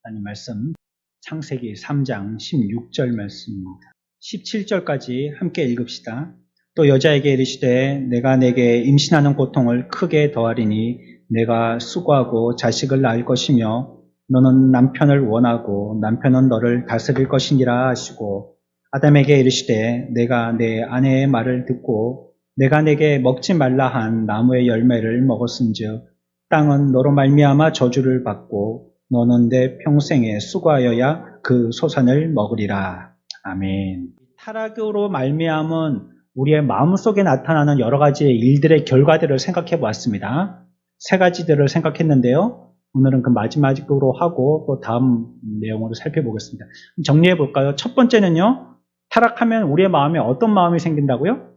하나님 말씀 창세기 3장 16절 말씀입니다. 17절까지 함께 읽읍시다. 또 여자에게 이르시되 내가 내게 임신하는 고통을 크게 더하리니 내가 수고하고 자식을 낳을 것이며 너는 남편을 원하고 남편은 너를 다스릴 것이니라 하시고 아담에게 이르시되 내가 내 아내의 말을 듣고 내가 내게 먹지 말라 한 나무의 열매를 먹었은즉 땅은 너로 말미암아 저주를 받고 너는 내 평생에 수고하여야 그 소산을 먹으리라. 아멘. 타락으로 말미암은 우리의 마음속에 나타나는 여러 가지의 일들의 결과들을 생각해 보았습니다. 세 가지들을 생각했는데요. 오늘은 그 마지막으로 하고 또 다음 내용으로 살펴보겠습니다. 정리해 볼까요? 첫 번째는요. 타락하면 우리의 마음에 어떤 마음이 생긴다고요?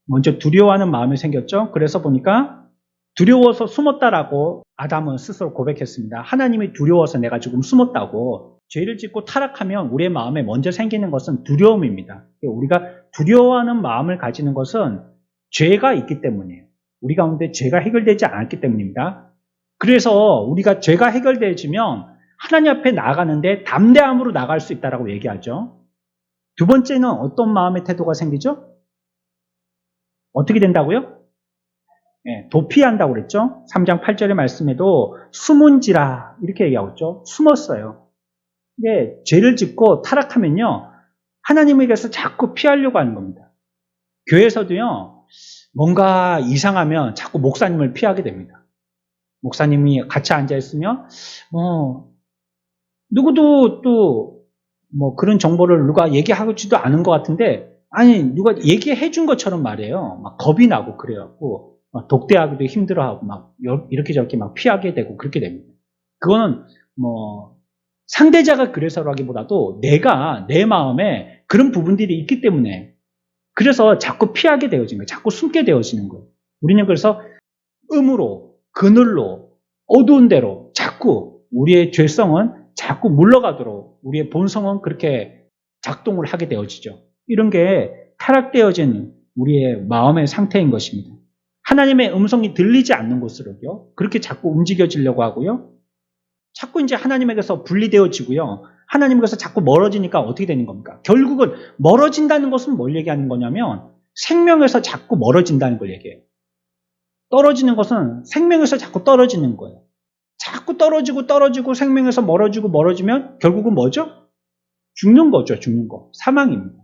먼저 두려워하는 마음이 생겼죠. 그래서 보니까 두려워서 숨었다라고 아담은 스스로 고백했습니다. 하나님이 두려워서 내가 지금 숨었다고. 죄를 짓고 타락하면 우리의 마음에 먼저 생기는 것은 두려움입니다. 우리가 두려워하는 마음을 가지는 것은 죄가 있기 때문이에요. 우리 가운데 죄가 해결되지 않았기 때문입니다. 그래서 우리가 죄가 해결되어지면 하나님 앞에 나아가는데 담대함으로 나갈 수 있다고 얘기하죠. 두 번째는 어떤 마음의 태도가 생기죠? 어떻게 된다고요? 도피한다고 그랬죠? 3장 8절의 말씀에도 숨은지라 이렇게 얘기하고 있죠. 숨었어요. 이게 죄를 짓고 타락하면요. 하나님에게서 자꾸 피하려고 하는 겁니다. 교회에서도요. 뭔가 이상하면 자꾸 목사님을 피하게 됩니다. 목사님이 같이 앉아있으면 누구도 또 그런 정보를 누가 얘기하지도 않은 것 같은데 아니 누가 얘기해 준 것처럼 말이에요. 막 겁이 나고 그래갖고 막 독대하기도 힘들어하고 막 이렇게 저렇게 막 피하게 되고 그렇게 됩니다. 그거는 상대자가 그래서라기보다도 내가 내 마음에 그런 부분들이 있기 때문에 그래서 자꾸 피하게 되어지는 거예요. 자꾸 숨게 되어지는 거예요. 우리는 그래서 음으로 그늘로 어두운 데로 자꾸 우리의 죄성은 자꾸 물러가도록 우리의 본성은 그렇게 작동을 하게 되어지죠. 이런 게 타락되어진 우리의 마음의 상태인 것입니다. 하나님의 음성이 들리지 않는 곳으로요. 그렇게 자꾸 움직여지려고 하고요. 자꾸 이제 하나님에게서 분리되어지고요. 하나님에게서 자꾸 멀어지니까 어떻게 되는 겁니까? 결국은 멀어진다는 것은 뭘 얘기하는 거냐면 생명에서 자꾸 멀어진다는 걸 얘기해요. 떨어지는 것은 생명에서 자꾸 떨어지는 거예요. 자꾸 떨어지고 생명에서 멀어지면 결국은 뭐죠? 죽는 거죠. 죽는 거. 사망입니다.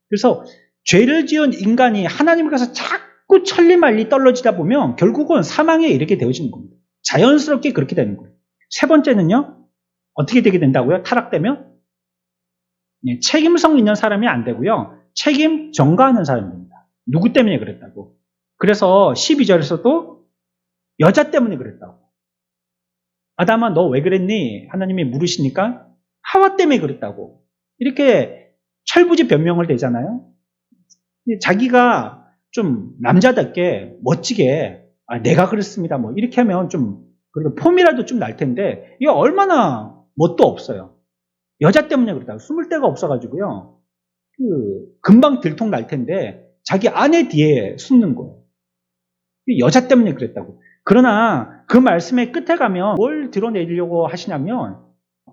그래서 죄를 지은 인간이 하나님께서 자꾸 천리말리 떨어지다 보면 결국은 사망에 이르게 되어지는 겁니다. 자연스럽게 그렇게 되는 거예요. 세 번째는요. 어떻게 되게 된다고요? 타락되면? 책임성 있는 사람이 안 되고요. 책임 전가하는 사람입니다. 누구 때문에 그랬다고. 그래서 12절에서도 여자 때문에 그랬다고. 아담아 너 왜 그랬니? 하나님이 물으시니까 하와 때문에 그랬다고. 이렇게 철부지 변명을 대잖아요. 자기가 좀 남자답게 멋지게 내가 그랬습니다. 이렇게 하면 좀 그래도 폼이라도 좀 날 텐데 이게 얼마나 멋도 없어요. 여자 때문에 그랬다고. 숨을 데가 없어가지고요. 금방 들통 날 텐데 자기 아내 뒤에 숨는 거예요. 여자 때문에 그랬다고. 그러나 그 말씀의 끝에 가면 뭘 드러내려고 하시냐면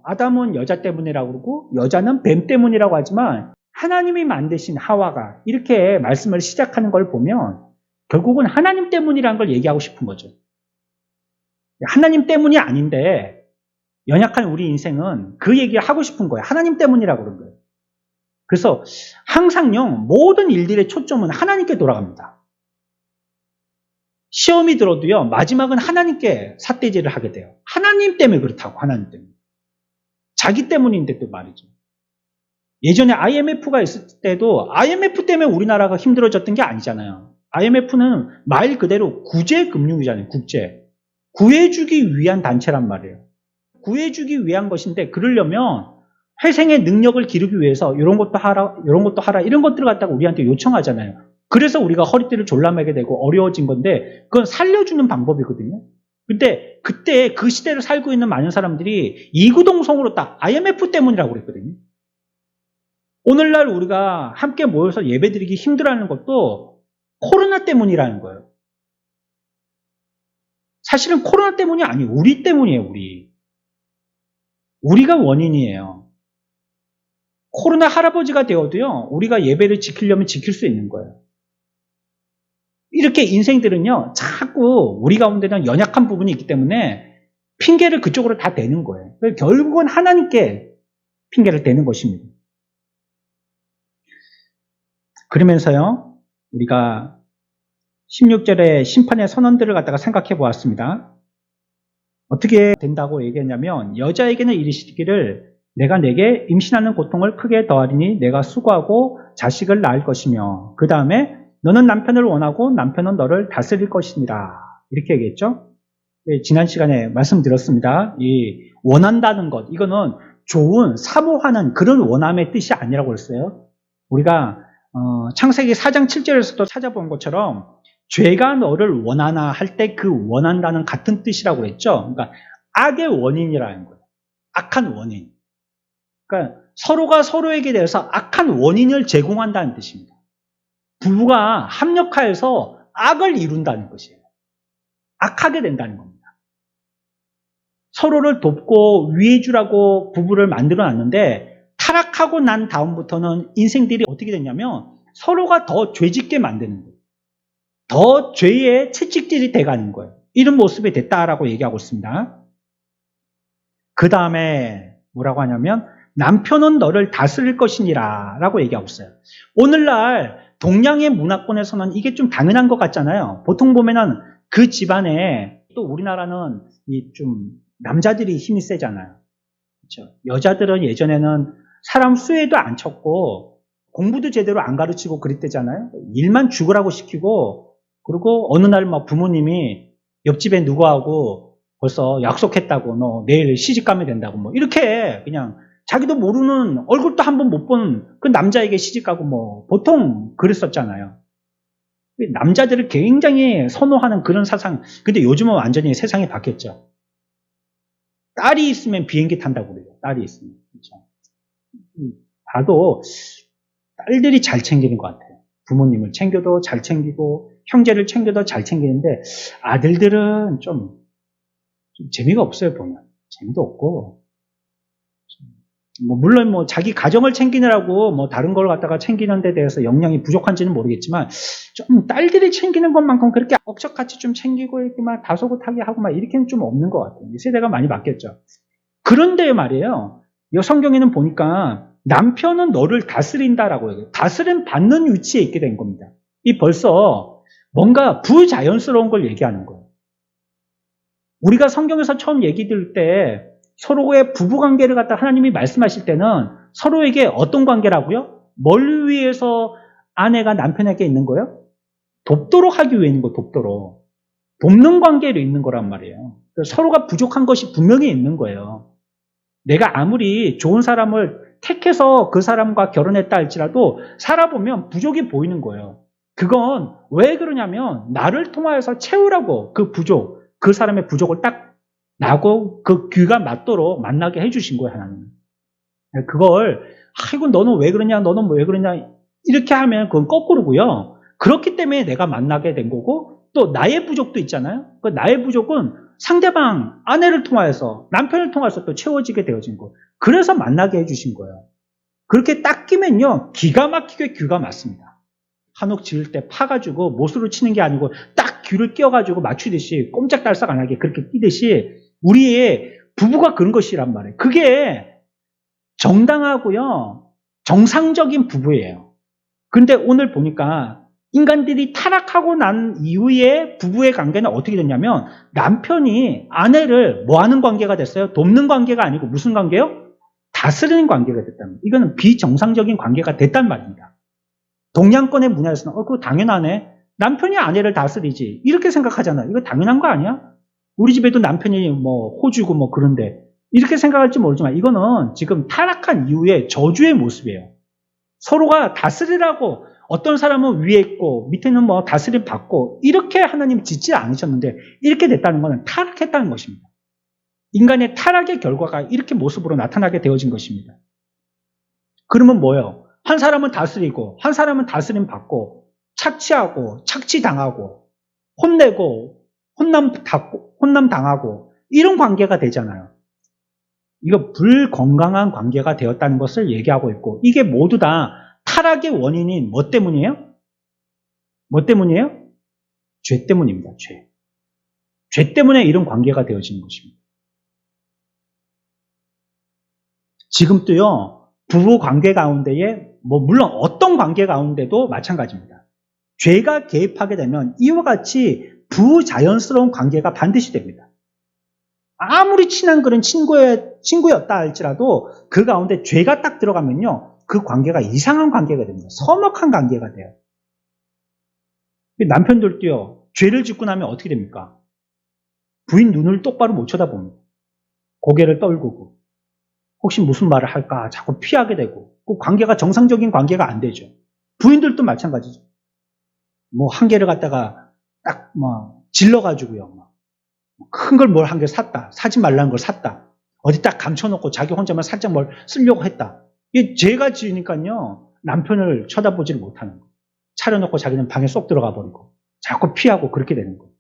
아담은 여자 때문이라고 그러고 여자는 뱀 때문이라고 하지만 하나님이 만드신 하와가 이렇게 말씀을 시작하는 걸 보면 결국은 하나님 때문이라는 걸 얘기하고 싶은 거죠. 하나님 때문이 아닌데 연약한 우리 인생은 그 얘기를 하고 싶은 거예요. 하나님 때문이라고 그런 거예요. 그래서 항상요 모든 일들의 초점은 하나님께 돌아갑니다. 시험이 들어도요 마지막은 하나님께 삿대질을 하게 돼요. 하나님 때문에 그렇다고. 하나님 때문에. 자기 때문인데 또 말이죠. 예전에 IMF가 있을 때도 IMF 때문에 우리나라가 힘들어졌던 게 아니잖아요. IMF는 말 그대로 구제금융이잖아요. 국제. 구해주기 위한 단체란 말이에요. 구해주기 위한 것인데 그러려면 회생의 능력을 기르기 위해서 이런 것도 하라 이런 것들을 갖다가 우리한테 요청하잖아요. 그래서 우리가 허리띠를 졸라매게 되고 어려워진 건데 그건 살려주는 방법이거든요. 근데 그때 그 시대를 살고 있는 많은 사람들이 이구동성으로 딱 IMF 때문이라고 그랬거든요. 오늘날 우리가 함께 모여서 예배드리기 힘들어하는 것도 코로나 때문이라는 거예요. 사실은 코로나 때문이 아니에요. 우리 때문이에요. 우리. 우리가 원인이에요. 코로나 할아버지가 되어도요, 우리가 예배를 지키려면 지킬 수 있는 거예요. 이렇게 인생들은요, 자꾸 우리 가운데는 연약한 부분이 있기 때문에 핑계를 그쪽으로 다 대는 거예요. 결국은 하나님께 핑계를 대는 것입니다. 그러면서요, 우리가 16절의 심판의 선언들을 갖다가 생각해 보았습니다. 어떻게 된다고 얘기했냐면, 여자에게는 이르시기를 내가 내게 임신하는 고통을 크게 더하리니 내가 수고하고 자식을 낳을 것이며, 그 다음에 너는 남편을 원하고 남편은 너를 다스릴 것이니라. 이렇게 얘기했죠. 지난 시간에 말씀드렸습니다. 이 원한다는 것, 이거는 좋은, 사모하는 그런 원함의 뜻이 아니라고 했어요. 우리가 창세기 4장 7절에서도 찾아본 것처럼 죄가 너를 원하나 할 때 그 원한다는 같은 뜻이라고 했죠. 그러니까 악의 원인이라는 거예요. 악한 원인. 그러니까 서로가 서로에게 대해서 악한 원인을 제공한다는 뜻입니다. 부부가 합력하여서 악을 이룬다는 것이에요. 악하게 된다는 겁니다. 서로를 돕고 위해주라고 부부를 만들어 놨는데 타락하고 난 다음부터는 인생들이 어떻게 됐냐면 서로가 더 죄짓게 만드는 거예요. 더 죄의 채찍질이 돼가는 거예요. 이런 모습이 됐다라고 얘기하고 있습니다. 그 다음에 뭐라고 하냐면 남편은 너를 다스릴 것이니라 라고 얘기하고 있어요. 오늘날 동양의 문화권에서는 이게 좀 당연한 것 같잖아요. 보통 보면은 그 집안에, 또 우리나라는 이 좀 남자들이 힘이 세잖아요. 그렇죠? 여자들은 예전에는 사람 수혜도 안 쳤고 공부도 제대로 안 가르치고 그랬대잖아요. 일만 죽으라고 시키고, 그리고 어느 날 막 부모님이 옆집에 누구하고 벌써 약속했다고, 너 내일 시집 가면 된다고, 뭐 이렇게 그냥 자기도 모르는, 얼굴도 한 번 못 본 그 남자에게 시집 가고, 뭐 보통 그랬었잖아요. 남자들을 굉장히 선호하는 그런 사상. 근데 요즘은 완전히 세상이 바뀌었죠. 딸이 있으면 비행기 탄다고 그래요. 딸이 있으면. 그렇죠? 봐도 딸들이 잘 챙기는 것 같아요. 부모님을 챙겨도 잘 챙기고 형제를 챙겨도 잘 챙기는데 아들들은 좀 재미가 없어요. 보면 재미도 없고, 뭐 물론 뭐 자기 가정을 챙기느라고 뭐 다른 걸 갖다가 챙기는 데 대해서 역량이 부족한지는 모르겠지만 좀 딸들이 챙기는 것만큼 그렇게 억척같이 좀 챙기고 이렇게 막 다소곳하게 하고 막 이렇게는 좀 없는 것 같아요. 세대가 많이 바뀌었죠. 그런데 말이에요, 이 성경에는 보니까 남편은 너를 다스린다라고 해요. 다스림 받는 위치에 있게 된 겁니다. 이 벌써 뭔가 부자연스러운 걸 얘기하는 거예요. 우리가 성경에서 처음 얘기 들을 때 서로의 부부관계를 갖다 하나님이 말씀하실 때는 서로에게 어떤 관계라고요? 뭘 위해서 아내가 남편에게 있는 거예요? 돕도록 하기 위해 있는 거, 돕도록. 돕는 관계로 있는 거란 말이에요. 서로가 부족한 것이 분명히 있는 거예요. 내가 아무리 좋은 사람을 택해서 그 사람과 결혼했다 할지라도 살아보면 부족이 보이는 거예요. 그건 왜 그러냐면 나를 통하여서 채우라고 그 부족, 그 사람의 부족을 딱 나고 그 귀가 맞도록 만나게 해주신 거예요, 하나님은. 그걸, 아이고, 너는 왜 그러냐, 너는 왜 그러냐, 이렇게 하면 그건 거꾸로고요. 그렇기 때문에 내가 만나게 된 거고, 또 나의 부족도 있잖아요. 그 나의 부족은 상대방, 아내를 통하여서, 남편을 통해서 또 채워지게 되어진 거예요. 그래서 만나게 해주신 거예요. 그렇게 딱 끼면요, 기가 막히게 귀가 맞습니다. 한옥 지을 때 파가지고 못으로 치는 게 아니고 딱 귀를 껴가지고 맞추듯이 꼼짝달싹 안 하게 그렇게 끼듯이 우리의 부부가 그런 것이란 말이에요. 그게 정당하고요, 정상적인 부부예요. 그런데 오늘 보니까 인간들이 타락하고 난 이후에 부부의 관계는 어떻게 됐냐면 남편이 아내를 뭐 하는 관계가 됐어요? 돕는 관계가 아니고 무슨 관계요? 다스리는 관계가 됐다는 거예요. 이거는 비정상적인 관계가 됐단 말입니다. 동양권의 문화에서는 그거 당연하네. 남편이 아내를 다스리지. 이렇게 생각하잖아요. 이거 당연한 거 아니야? 우리 집에도 남편이 뭐 호주고 뭐 그런데 이렇게 생각할지 모르지만 이거는 지금 타락한 이후의 저주의 모습이에요. 서로가 다스리라고 어떤 사람은 위에 있고 밑에는 뭐 다스림 받고 이렇게 하나님 짓지 않으셨는데 이렇게 됐다는 것은 타락했다는 것입니다. 인간의 타락의 결과가 이렇게 모습으로 나타나게 되어진 것입니다. 그러면 뭐예요? 한 사람은 다스리고 한 사람은 다스림 받고 착취하고 착취당하고 혼내고 혼남 당하고 이런 관계가 되잖아요. 이거 불건강한 관계가 되었다는 것을 얘기하고 있고, 이게 모두 다 타락의 원인인 뭐 때문이에요? 뭐 때문이에요? 죄 때문입니다. 죄. 죄 때문에 이런 관계가 되어지는 것입니다. 지금도요, 부부 관계 가운데에, 물론 어떤 관계 가운데도 마찬가지입니다. 죄가 개입하게 되면 이와 같이 부자연스러운 관계가 반드시 됩니다. 아무리 친한 그런 친구였다 할지라도 그 가운데 죄가 딱 들어가면요, 그 관계가 이상한 관계가 됩니다. 서먹한 관계가 돼요. 남편들도요, 죄를 짓고 나면 어떻게 됩니까? 부인 눈을 똑바로 못 쳐다봅니다. 고개를 떨구고, 혹시 무슨 말을 할까 자꾸 피하게 되고, 그 관계가 정상적인 관계가 안 되죠. 부인들도 마찬가지죠. 한 개를 갖다가 딱 질러가지고요. 큰 걸 한 개 샀다. 사지 말라는 걸 샀다. 어디 딱 감춰놓고 자기 혼자만 살짝 뭘 쓰려고 했다. 이게 죄가 지으니까요, 남편을 쳐다보지를 못하는 거예요. 차려놓고 자기는 방에 쏙 들어가 버리고, 자꾸 피하고 그렇게 되는 거예요.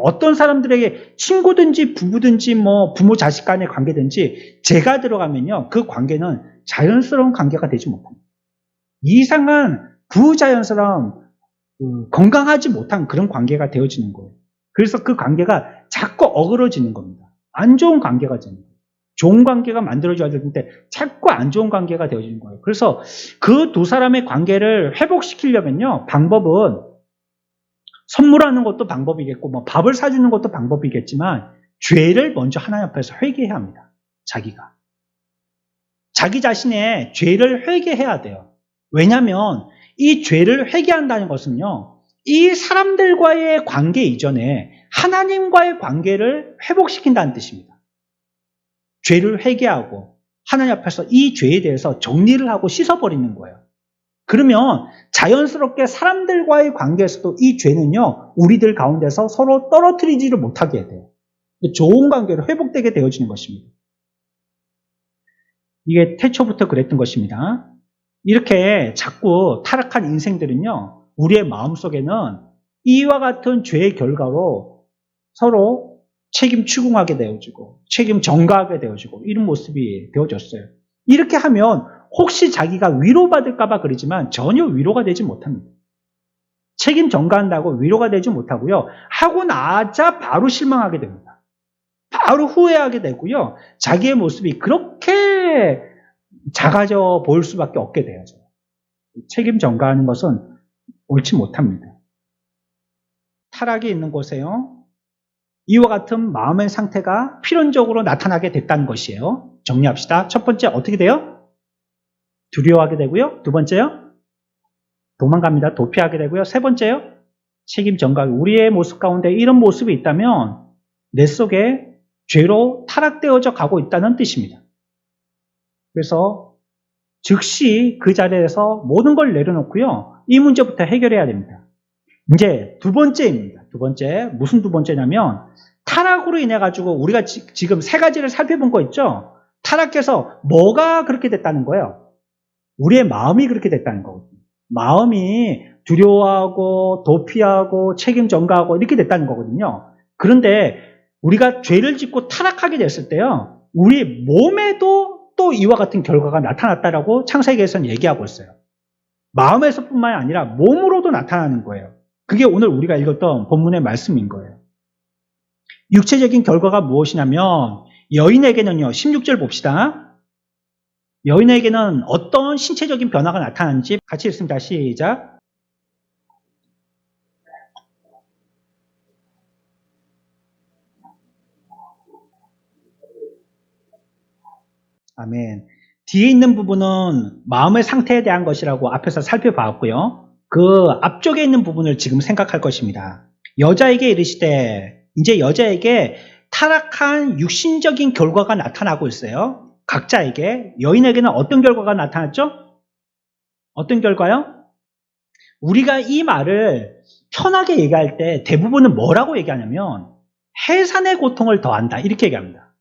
어떤 사람들에게 친구든지 부부든지 부모 자식 간의 관계든지 죄가 들어가면요, 그 관계는 자연스러운 관계가 되지 못합니다. 이상한 부자연스러운 건강하지 못한 그런 관계가 되어지는 거예요. 그래서 그 관계가 자꾸 어그러지는 겁니다. 안 좋은 관계가 되는 거예요. 좋은 관계가 만들어져야 되는데 자꾸 안 좋은 관계가 되어지는 거예요. 그래서 그 두 사람의 관계를 회복시키려면요, 방법은 선물하는 것도 방법이겠고, 밥을 사주는 것도 방법이겠지만, 죄를 먼저 하나님 앞에서 회개해야 합니다. 자기 자신의 죄를 회개해야 돼요. 왜냐하면 이 죄를 회개한다는 것은요, 이 사람들과의 관계 이전에 하나님과의 관계를 회복시킨다는 뜻입니다. 죄를 회개하고 하나님 앞에서 이 죄에 대해서 정리를 하고 씻어버리는 거예요. 그러면 자연스럽게 사람들과의 관계에서도 이 죄는요, 우리들 가운데서 서로 떨어뜨리지를 못하게 돼요. 좋은 관계로 회복되게 되어지는 것입니다. 이게 태초부터 그랬던 것입니다. 이렇게 자꾸 타락한 인생들은요, 우리의 마음속에는 이와 같은 죄의 결과로 서로 책임 추궁하게 되어지고, 책임 전가하게 되어지고, 이런 모습이 되어졌어요. 이렇게 하면 혹시 자기가 위로받을까봐 그러지만 전혀 위로가 되지 못합니다. 책임 전가한다고 위로가 되지 못하고요, 하고 나자 바로 실망하게 됩니다. 바로 후회하게 되고요, 자기의 모습이 그렇게 작아져 보일 수밖에 없게 되어져요. 책임 전가하는 것은 옳지 못합니다. 타락이 있는 곳에요, 이와 같은 마음의 상태가 필연적으로 나타나게 됐다는 것이에요. 정리합시다. 첫 번째, 어떻게 돼요? 두려워하게 되고요. 두 번째요, 도망갑니다. 도피하게 되고요. 세 번째요, 책임 전가. 우리의 모습 가운데 이런 모습이 있다면 내 속에 죄로 타락되어져 가고 있다는 뜻입니다. 그래서 즉시 그 자리에서 모든 걸 내려놓고요, 이 문제부터 해결해야 됩니다. 이제 두 번째입니다. 두 번째, 무슨 두 번째냐면, 타락으로 인해 가지고 우리가 지금 세 가지를 살펴본 거 있죠? 타락해서 뭐가 그렇게 됐다는 거예요? 우리의 마음이 그렇게 됐다는 거거든요. 마음이 두려워하고 도피하고 책임 전가하고 이렇게 됐다는 거거든요. 그런데 우리가 죄를 짓고 타락하게 됐을 때요, 우리 몸에도 또 이와 같은 결과가 나타났다라고 창세기에서는 얘기하고 있어요. 마음에서뿐만 아니라 몸으로도 나타나는 거예요. 그게 오늘 우리가 읽었던 본문의 말씀인 거예요. 육체적인 결과가 무엇이냐면, 여인에게는요, 16절 봅시다. 여인에게는 어떤 신체적인 변화가 나타나는지 같이 읽습니다. 시작. 아멘. 뒤에 있는 부분은 마음의 상태에 대한 것이라고 앞에서 살펴봤고요. 그 앞쪽에 있는 부분을 지금 생각할 것입니다. 여자에게 이르시되, 이제 여자에게 타락한 육신적인 결과가 나타나고 있어요. 각자에게. 여인에게는 어떤 결과가 나타났죠? 어떤 결과요? 우리가 이 말을 편하게 얘기할 때 대부분은 뭐라고 얘기하냐면, 해산의 고통을 더한다, 이렇게 얘기합니다.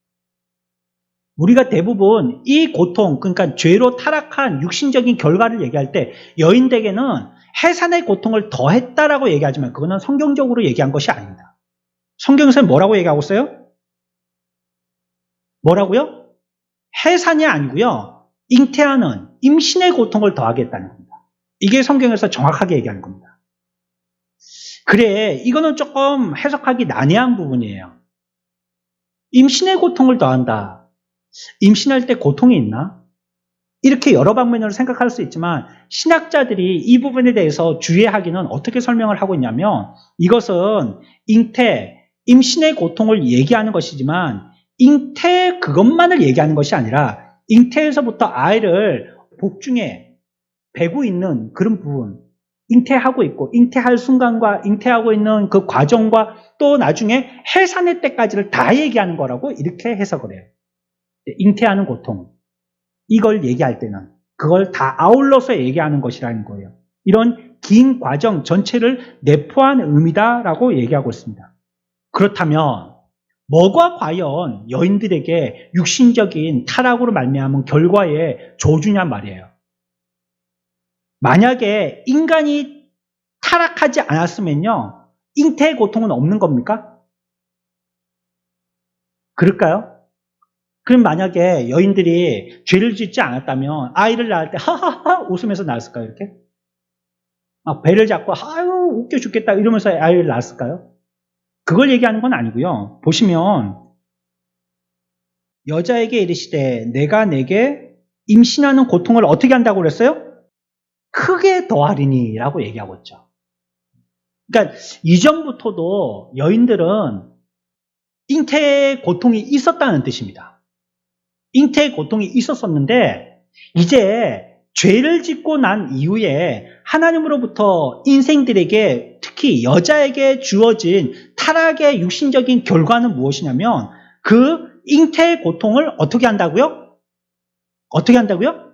우리가 대부분 이 고통, 그러니까 죄로 타락한 육신적인 결과를 얘기할 때 여인들에게는 해산의 고통을 더했다라고 얘기하지만, 그거는 성경적으로 얘기한 것이 아닙니다. 성경에서는 뭐라고 얘기하고 있어요? 뭐라고요? 해산이 아니고요. 잉태하는 임신의 고통을 더하겠다는 겁니다. 이게 성경에서 정확하게 얘기하는 겁니다. 그래, 이거는 조금 해석하기 난해한 부분이에요. 임신의 고통을 더한다. 임신할 때 고통이 있나? 이렇게 여러 방면으로 생각할 수 있지만 신학자들이 이 부분에 대해서 주의하기는 어떻게 설명을 하고 있냐면 이것은 잉태, 임신의 고통을 얘기하는 것이지만 잉태 그것만을 얘기하는 것이 아니라 잉태에서부터 아이를 복중에 배고 있는 그런 부분, 잉태하고 있고 잉태할 순간과 잉태하고 있는 그 과정과 또 나중에 해산의 때까지를 다 얘기하는 거라고 이렇게 해석을 해요. 잉태하는 고통, 이걸 얘기할 때는 그걸 다 아울러서 얘기하는 것이라는 거예요. 이런 긴 과정 전체를 내포한 의미다라고 얘기하고 있습니다. 그렇다면 뭐가 과연 여인들에게 육신적인 타락으로 말미암은 결과의 조주냐 말이에요. 만약에 인간이 타락하지 않았으면요, 잉태의 고통은 없는 겁니까? 그럴까요? 그럼 만약에 여인들이 죄를 짓지 않았다면 아이를 낳을 때 하하하 웃으면서 낳았을까요? 이렇게? 배를 잡고 아유 웃겨 죽겠다 이러면서 아이를 낳았을까요? 그걸 얘기하는 건 아니고요. 보시면 여자에게 이르시되 내가 내게 임신하는 고통을 어떻게 한다고 그랬어요? 크게 더하리니 라고 얘기하고 있죠. 그러니까 이전부터도 여인들은 잉태의 고통이 있었다는 뜻입니다. 잉태의 고통이 있었었는데 이제 죄를 짓고 난 이후에 하나님으로부터 인생들에게 특히 여자에게 주어진 타락의 육신적인 결과는 무엇이냐면 그 잉태의 고통을 어떻게 한다고요? 어떻게 한다고요?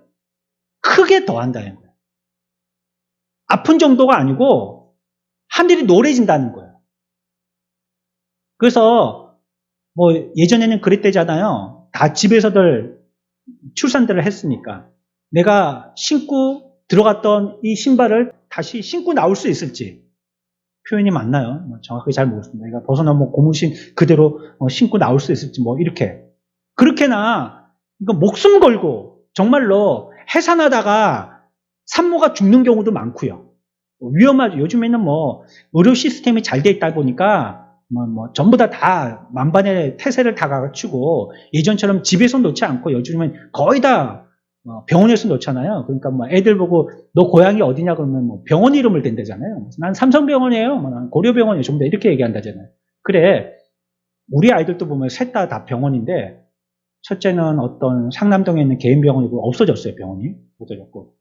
크게 더한다는 거예요. 아픈 정도가 아니고 하늘이 노래진다는 거예요. 그래서 뭐 예전에는 그랬대잖아요. 다 집에서들 출산들을 했으니까 내가 신고 들어갔던 이 신발을 다시 신고 나올 수 있을지 표현이 맞나요? 정확하게 잘 모르겠습니다. 내가 벗어나 고무신 그대로 신고 나올 수 있을지 이렇게 그렇게나 이거 목숨 걸고 정말로 해산하다가 산모가 죽는 경우도 많고요. 위험하죠. 요즘에는 의료 시스템이 잘 돼 있다 보니까 전부 다 만반의 태세를 다 갖추고 예전처럼 집에서 놓지 않고 요즘은 거의 다 병원에서 놓잖아요. 그러니까 애들 보고 너 고향이 어디냐 그러면 병원 이름을 댄다잖아요. 난 삼성병원이에요. 난 고려병원이에요. 전부 다 이렇게 얘기한다잖아요. 그래, 우리 아이들도 보면 셋 다 병원인데 첫째는 어떤 상남동에 있는 개인 병원이고 없어졌어요. 병원이 없어졌고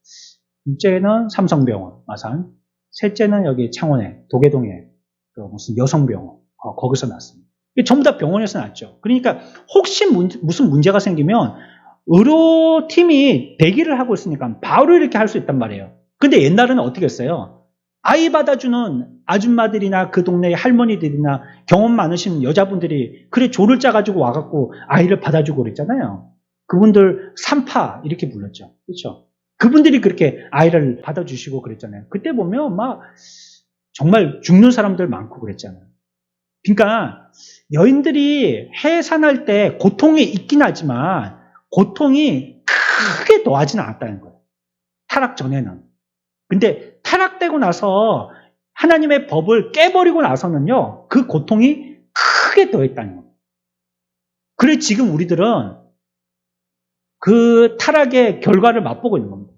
둘째는 삼성병원 마산, 셋째는 여기 창원에 도계동에 무슨 여성병원 거기서 났습니다. 전부 다 병원에서 났죠. 그러니까 혹시 무슨 문제가 생기면 의료팀이 대기를 하고 있으니까 바로 이렇게 할 수 있단 말이에요. 근데 옛날에는 어떻게 했어요? 아이 받아주는 아줌마들이나 그 동네의 할머니들이나 경험 많으신 여자분들이 그래 조를 짜가지고 와갖고 아이를 받아주고 그랬잖아요. 그분들 산파 이렇게 불렀죠. 그렇죠? 그분들이 그렇게 아이를 받아주시고 그랬잖아요. 그때 보면 정말 죽는 사람들 많고 그랬잖아요. 그러니까 여인들이 해산할 때 고통이 있긴 하지만 고통이 크게 더하지는 않았다는 거예요. 타락 전에는. 근데 타락되고 나서 하나님의 법을 깨버리고 나서는요, 그 고통이 크게 더했다는 거예요. 그래 지금 우리들은 그 타락의 결과를 맛보고 있는 겁니다.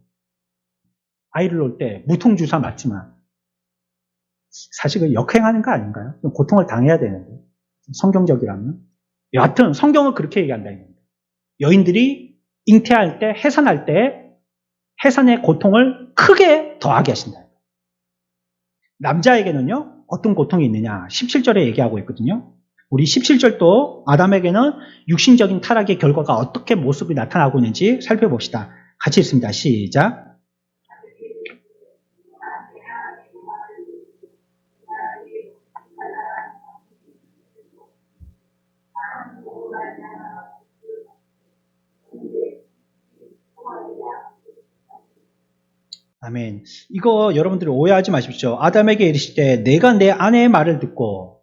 아이를 놓을 때 무통주사 맞지만 사실 그 역행하는 거 아닌가요? 고통을 당해야 되는데 성경적이라면 여하튼 성경은 그렇게 얘기한다는 겁니다. 여인들이 잉태할 때 해산할 때 해산의 고통을 크게 더하게 하신다. 남자에게는요 어떤 고통이 있느냐 17절에 얘기하고 있거든요. 우리 17절도 아담에게는 육신적인 타락의 결과가 어떻게 모습이 나타나고 있는지 살펴봅시다. 같이 읽습니다. 시작. 아멘. 이거 여러분들이 오해하지 마십시오. 아담에게 이르시되 내가 내 아내의 말을 듣고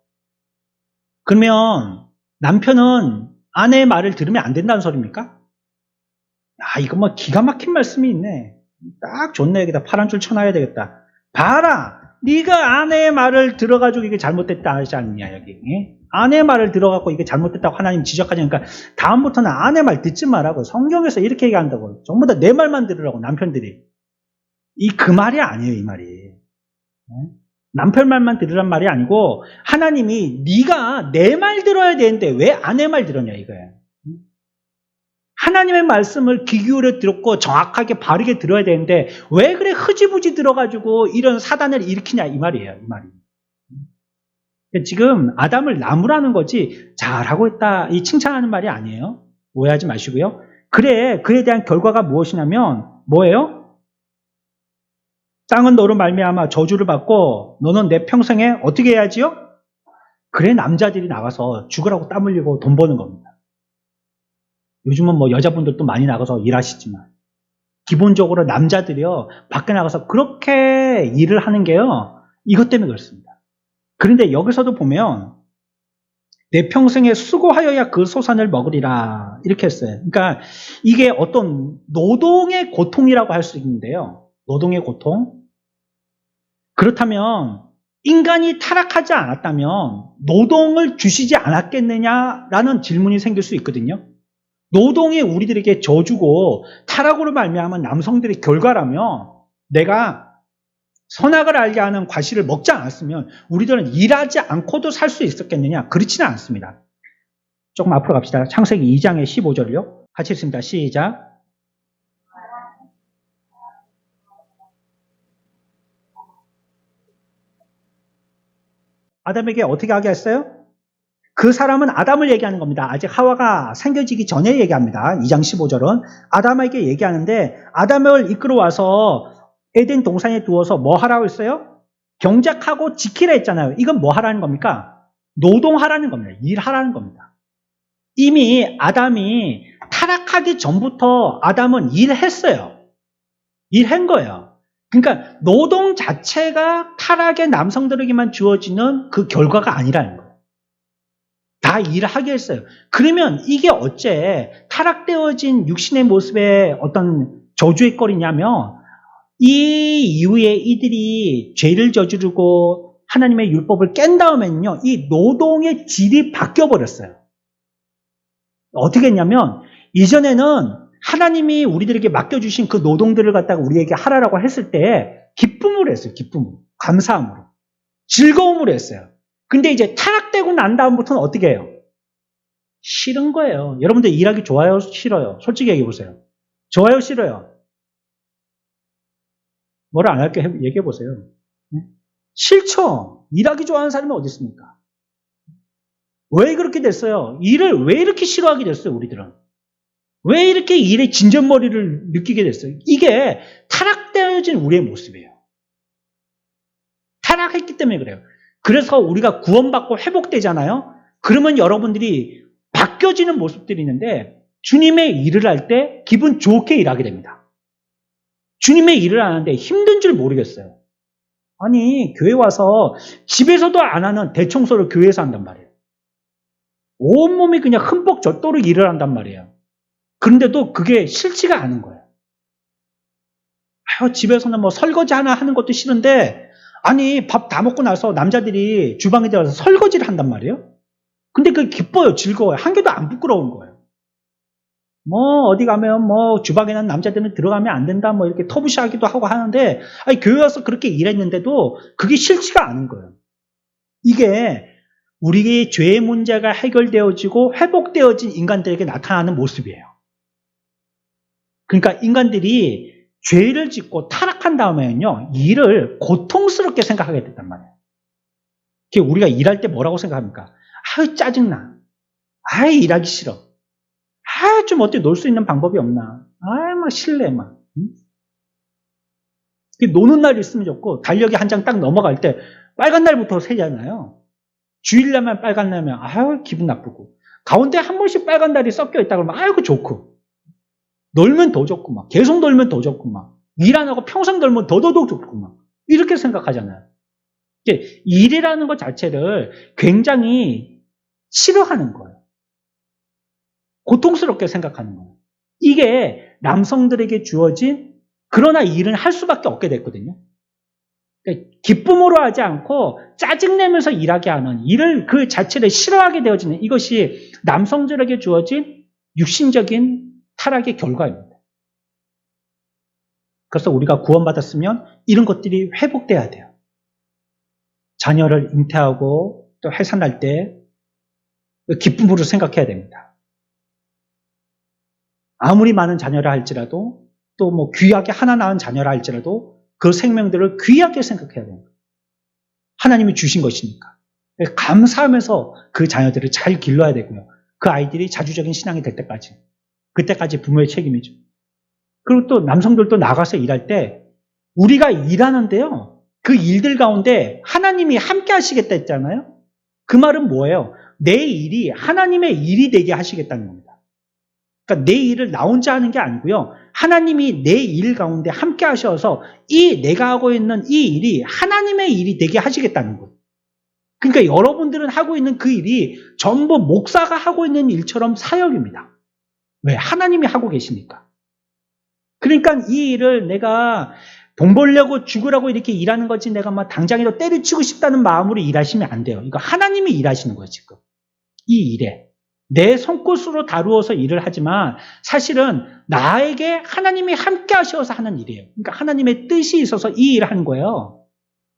그러면 남편은 아내의 말을 들으면 안 된다는 소리입니까? 야, 이거 뭐 기가 막힌 말씀이 있네. 딱 좋네. 여기다 파란 줄 쳐놔야 되겠다. 봐라. 네가 아내의 말을 들어가지고 이게 잘못됐다 하지 않느냐, 여기. 예? 아내의 말을 들어갖고 이게 잘못됐다고 하나님 지적하니까 다음부터는 아내 말 듣지 말라고. 성경에서 이렇게 얘기한다고. 전부 다 내 말만 들으라고, 남편들이. 그 말이 아니에요, 이 말이. 예? 남편 말만 들으란 말이 아니고 하나님이 네가 내 말 들어야 되는데 왜 아내 말 들었냐, 이거예요. 하나님의 말씀을 귀 기울여 들었고 정확하게 바르게 들어야 되는데 왜 그래 흐지부지 들어가지고 이런 사단을 일으키냐, 이 말이에요. 이 말이. 지금 아담을 나무라는 거지 잘하고 있다 이 칭찬하는 말이 아니에요. 오해하지 마시고요. 그래, 그에 대한 결과가 무엇이냐면 뭐예요? 땅은 너로 말미암아 저주를 받고 너는 내 평생에 어떻게 해야지요? 그래, 남자들이 나가서 죽으라고 땀 흘리고 돈 버는 겁니다. 요즘은 뭐 여자분들도 많이 나가서 일하시지만 기본적으로 남자들이요 밖에 나가서 그렇게 일을 하는 게요 이것 때문에 그렇습니다. 그런데 여기서도 보면 내 평생에 수고하여야 그 소산을 먹으리라 이렇게 했어요. 그러니까 이게 어떤 노동의 고통이라고 할 수 있는데요. 노동의 고통. 그렇다면 인간이 타락하지 않았다면 노동을 주시지 않았겠느냐라는 질문이 생길 수 있거든요. 노동이 우리들에게 저주고 타락으로 말미암은 남성들의 결과라면 내가 선악을 알게 하는 과실을 먹지 않았으면 우리들은 일하지 않고도 살 수 있었겠느냐? 그렇지는 않습니다. 조금 앞으로 갑시다. 창세기 2장의 15절을요. 같이 읽습니다. 시작. 아담에게 어떻게 하게 했어요? 그 사람은 아담을 얘기하는 겁니다. 아직 하와가 생겨지기 전에 얘기합니다. 2장 15절은 아담에게 얘기하는데 아담을 이끌어와서 에덴 동산에 두어서 뭐 하라고 했어요? 경작하고 지키라 했잖아요. 이건 뭐 하라는 겁니까? 노동하라는 겁니다. 일하라는 겁니다. 이미 아담이 타락하기 전부터 아담은 일했어요. 일한 거예요. 그러니까 노동 자체가 타락의 남성들에게만 주어지는 그 결과가 아니라는 거예요. 다 일하게 했어요. 그러면 이게 어째 타락되어진 육신의 모습의 어떤 저주의 거리냐면 이 이후에 이들이 죄를 저지르고 하나님의 율법을 깬 다음에는요, 이 노동의 질이 바뀌어버렸어요. 어떻게 했냐면, 이전에는 하나님이 우리들에게 맡겨주신 그 노동들을 갖다가 우리에게 하라라고 했을 때 기쁨으로 했어요, 기쁨으로. 감사함으로. 즐거움으로 했어요. 근데 이제 타락되고 난 다음부터는 어떻게 해요? 싫은 거예요. 여러분들 일하기 좋아요? 싫어요? 솔직히 얘기해 보세요. 좋아요? 싫어요? 뭐를 안 할게 얘기해 보세요. 싫죠. 일하기 좋아하는 사람이 어디 있습니까? 왜 그렇게 됐어요? 일을 왜 이렇게 싫어하게 됐어요, 우리들은? 왜 이렇게 일의 진전머리를 느끼게 됐어요? 이게 타락되어진 우리의 모습이에요. 타락했기 때문에 그래요. 그래서 우리가 구원받고 회복되잖아요? 그러면 여러분들이 바뀌어지는 모습들이 있는데 주님의 일을 할 때 기분 좋게 일하게 됩니다. 주님의 일을 하는데 힘든 줄 모르겠어요. 아니, 교회 와서 집에서도 안 하는 대청소를 교회에서 한단 말이에요. 온몸이 그냥 흠뻑 젖도록 일을 한단 말이에요. 그런데도 그게 싫지가 않은 거예요. 집에서는 뭐 설거지 하나 하는 것도 싫은데, 아니, 밥 다 먹고 나서 남자들이 주방에 들어가서 설거지를 한단 말이에요. 근데 그게 기뻐요, 즐거워요. 한 개도 안 부끄러운 거예요. 뭐 어디 가면 뭐 주방에는 남자들은 들어가면 안 된다 뭐 이렇게 터부시하기도 하고 하는데 아니 교회 와서 그렇게 일했는데도 그게 싫지가 않은 거예요. 이게 우리의 죄의 문제가 해결되어지고 회복되어진 인간들에게 나타나는 모습이에요. 그러니까 인간들이 죄를 짓고 타락한 다음에는요 일을 고통스럽게 생각하게 됐단 말이에요. 우리가 일할 때 뭐라고 생각합니까? 아유 짜증나. 아유 일하기 싫어. 좀 어떻게 놀 수 있는 방법이 없나. 막 실례 막. 노는 날이 있으면 좋고 달력이 한 장 딱 넘어갈 때 빨간 날부터 세잖아요. 주일날만 빨간 날면 기분 나쁘고 가운데 한 번씩 빨간 날이 섞여 있다 그러면 그 좋고 놀면 더 좋고 막 계속 놀면 더 좋고 막 일 안 하고 평생 놀면 더 좋고 막 이렇게 생각하잖아요. 일이라는 것 자체를 굉장히 싫어하는 거예요. 고통스럽게 생각하는 거예요. 이게 남성들에게 주어진 그러나 일은 할 수밖에 없게 됐거든요. 그러니까 기쁨으로 하지 않고 짜증내면서 일하게 하는 일을 그 자체를 싫어하게 되어지는 이것이 남성들에게 주어진 육신적인 타락의 결과입니다. 그래서 우리가 구원받았으면 이런 것들이 회복돼야 돼요. 자녀를 잉태하고 또 해산할 때 기쁨으로 생각해야 됩니다. 아무리 많은 자녀를 할지라도 또 뭐 귀하게 하나 낳은 자녀를 할지라도 그 생명들을 귀하게 생각해야 됩니다. 하나님이 주신 것이니까. 감사하면서 그 자녀들을 잘 길러야 되고요. 그 아이들이 자주적인 신앙이 될 때까지. 그때까지 부모의 책임이죠. 그리고 또 남성들도 나가서 일할 때 우리가 일하는데요. 그 일들 가운데 하나님이 함께 하시겠다 했잖아요. 그 말은 뭐예요? 내 일이 하나님의 일이 되게 하시겠다는 겁니다. 그러니까 내 일을 나 혼자 하는 게 아니고요. 하나님이 내 일 가운데 함께 하셔서 내가 하고 있는 이 일이 하나님의 일이 되게 하시겠다는 거예요. 그러니까 여러분들은 하고 있는 그 일이 전부 목사가 하고 있는 일처럼 사역입니다. 왜? 하나님이 하고 계시니까. 그러니까 이 일을 내가 돈 벌려고 죽으라고 이렇게 일하는 거지 내가 막 당장이라도 때려치고 싶다는 마음으로 일하시면 안 돼요. 이거 하나님이 일하시는 거예요, 지금. 이 일에. 내 손끝으로 다루어서 일을 하지만 사실은 나에게 하나님이 함께 하셔서 하는 일이에요. 그러니까 하나님의 뜻이 있어서 이 일을 하는 거예요.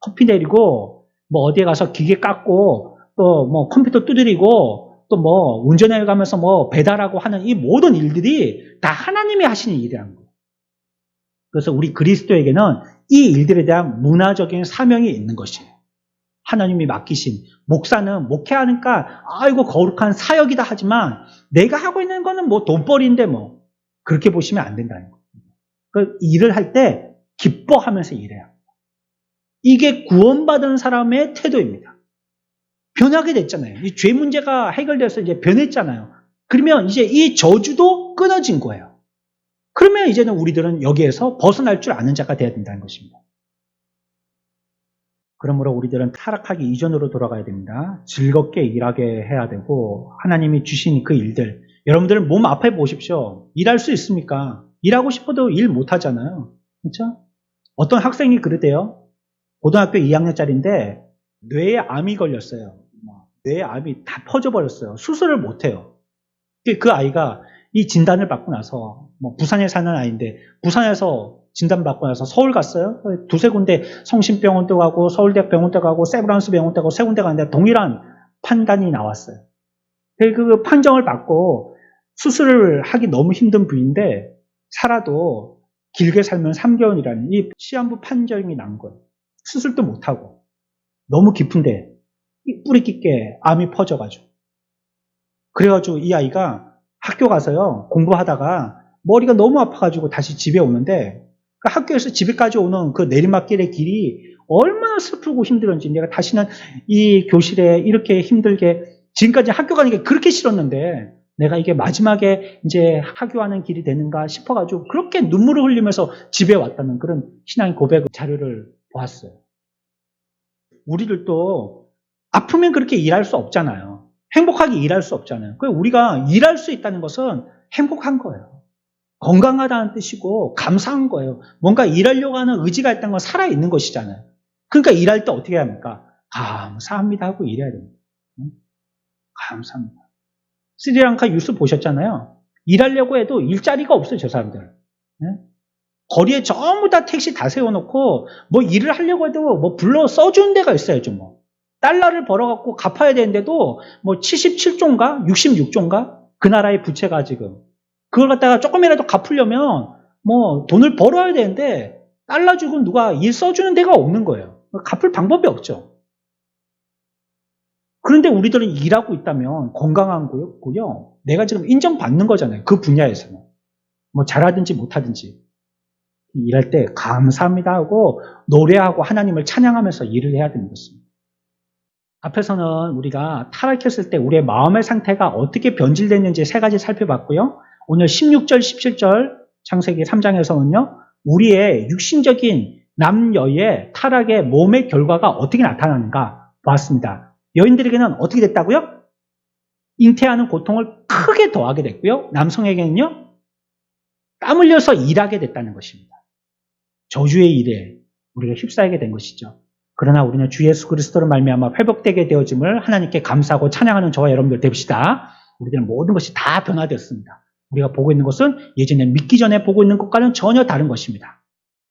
커피 내리고 뭐 어디에 가서 기계 깎고 또 뭐 컴퓨터 두드리고 또 뭐 운전해 가면서 뭐 배달하고 하는 이 모든 일들이 다 하나님이 하시는 일이라는 거예요. 그래서 우리 그리스도에게는 이 일들에 대한 문화적인 사명이 있는 것이에요. 하나님이 맡기신 목사는 목회하니까 아이고 거룩한 사역이다 하지만 내가 하고 있는 거는 뭐 돈벌이인데 뭐 그렇게 보시면 안 된다는 거예요. 그 일을 할 때 기뻐하면서 일해야 합니다. 이게 구원받은 사람의 태도입니다. 변하게 됐잖아요. 이 죄 문제가 해결돼서 이제 변했잖아요. 그러면 이제 이 저주도 끊어진 거예요. 그러면 이제는 우리들은 여기에서 벗어날 줄 아는 자가 되어야 된다는 것입니다. 그러므로 우리들은 타락하기 이전으로 돌아가야 됩니다. 즐겁게 일하게 해야 되고 하나님이 주신 그 일들 여러분들은 몸 앞에 보십시오. 일할 수 있습니까? 일하고 싶어도 일 못하잖아요. 그렇죠? 어떤 학생이 그러대요. 고등학교 2학년짜리인데 뇌에 암이 걸렸어요. 뇌에 암이 다 퍼져버렸어요. 수술을 못해요. 그 아이가 이 진단을 받고 나서 뭐 부산에 사는 아이인데 부산에서 진단받고 나서 서울 갔어요. 두세 군데 성심병원도 가고 서울대학 병원도 가고 세브란스 병원도 가고 세 군데 갔는데 동일한 판단이 나왔어요. 그 판정을 받고 수술을 하기 너무 힘든 부위인데 살아도 길게 살면 3개월이라는 이 시한부 판정이 난 거예요. 수술도 못하고 너무 깊은데 뿌리 깊게 암이 퍼져가지고 그래가지고 이 아이가 학교 가서요 공부하다가 머리가 너무 아파가지고 다시 집에 오는데 그 학교에서 집에까지 오는 그 내리막길의 길이 얼마나 슬프고 힘들었는지 내가 다시는 이 교실에 이렇게 힘들게 지금까지 학교 가는 게 그렇게 싫었는데 내가 이게 마지막에 이제 학교하는 길이 되는가 싶어가지고 그렇게 눈물을 흘리면서 집에 왔다는 그런 신앙 고백 자료를 보았어요. 우리들도 아프면 그렇게 일할 수 없잖아요. 행복하게 일할 수 없잖아요. 우리가 일할 수 있다는 것은 행복한 거예요. 건강하다는 뜻이고 감사한 거예요. 뭔가 일하려고 하는 의지가 있다는 건 살아있는 것이잖아요. 그러니까 일할 때 어떻게 해야 합니까? 감사합니다 하고 일해야 됩니다. 감사합니다. 스리랑카 뉴스 보셨잖아요. 일하려고 해도 일자리가 없어요. 저 사람들. 거리에 전부 다 택시 다 세워놓고 뭐 일을 하려고 해도 뭐 불러 써주는 데가 있어야죠. 뭐 달러를 벌어갖고 갚아야 되는데도 뭐 77조인가 66조인가 그 나라의 부채가 지금 그걸 갖다가 조금이라도 갚으려면 뭐 돈을 벌어야 되는데 달러 주고 누가 일 써주는 데가 없는 거예요. 갚을 방법이 없죠. 그런데 우리들은 일하고 있다면 건강한 거고요. 내가 지금 인정받는 거잖아요. 그 분야에서는. 뭐 잘하든지 못하든지. 일할 때 감사합니다 하고 노래하고 하나님을 찬양하면서 일을 해야 되는 것입니다. 앞에서는 우리가 타락했을 때 우리의 마음의 상태가 어떻게 변질됐는지 세 가지 살펴봤고요. 오늘 16절, 17절 창세기 3장에서는요. 우리의 육신적인 남여의 타락의 몸의 결과가 어떻게 나타나는가 봤습니다. 여인들에게는 어떻게 됐다고요? 잉태하는 고통을 크게 더하게 됐고요. 남성에게는요. 땀 흘려서 일하게 됐다는 것입니다. 저주의 일에 우리가 휩싸이게 된 것이죠. 그러나 우리는 주 예수 그리스도로 말미암아 회복되게 되어짐을 하나님께 감사하고 찬양하는 저와 여러분들 됩시다. 우리들은 모든 것이 다 변화되었습니다. 우리가 보고 있는 것은 예전에 믿기 전에 보고 있는 것과는 전혀 다른 것입니다.